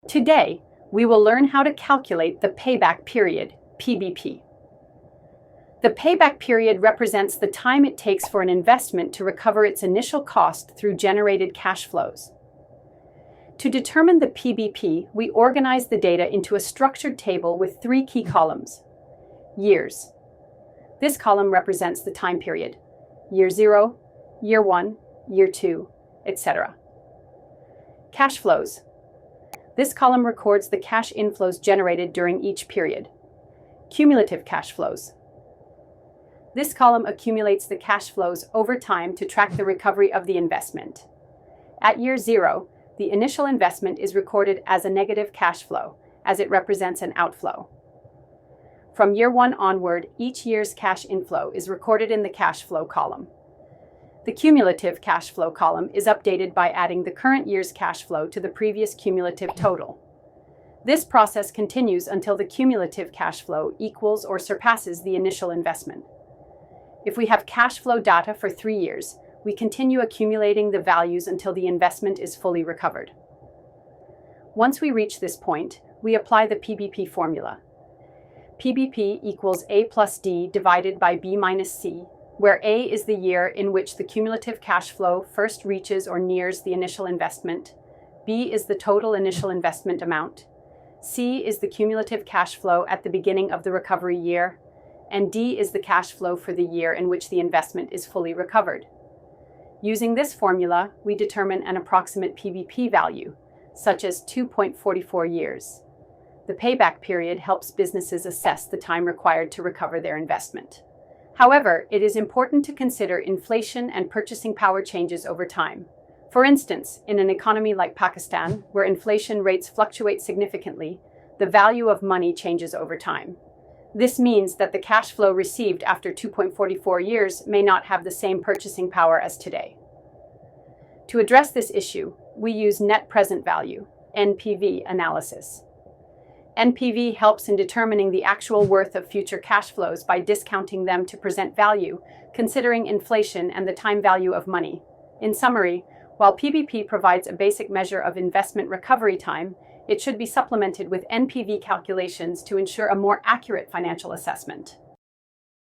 Today, we will learn how to calculate the payback period, PBP. The payback period represents the time it takes for an investment to recover its initial cost through generated cash flows. To determine the PBP, we organize the data into a structured table with three key columns. Years. This column represents the time period: year 0, year 1, year 2, etc. Cash flows. This column records the cash inflows generated during each period. Cumulative cash flows. This column accumulates the cash flows over time to track the recovery of the investment. At year 0, the initial investment is recorded as a negative cash flow, as it represents an outflow. From year 1 onward, each year's cash inflow is recorded in the cash flow column. The cumulative cash flow column is updated by adding the current year's cash flow to the previous cumulative total. This process continues until the cumulative cash flow equals or surpasses the initial investment. If we have cash flow data for 3 years, we continue accumulating the values until the investment is fully recovered. Once we reach this point, we apply the PBP formula. PBP equals A plus D divided by B minus C, where A is the year in which the cumulative cash flow first reaches or nears the initial investment, B is the total initial investment amount, C is the cumulative cash flow at the beginning of the recovery year, and D is the cash flow for the year in which the investment is fully recovered. Using this formula, we determine an approximate PBP value, such as 2.44 years. The payback period helps businesses assess the time required to recover their investment. However, it is important to consider inflation and purchasing power changes over time. For instance, in an economy like Pakistan, where inflation rates fluctuate significantly, the value of money changes over time. This means that the cash flow received after 2.44 years may not have the same purchasing power as today. To address this issue, we use net present value, NPV, analysis. NPV helps in determining the actual worth of future cash flows by discounting them to present value, considering inflation and the time value of money. In summary, while PBP provides a basic measure of investment recovery time, it should be supplemented with NPV calculations to ensure a more accurate financial assessment.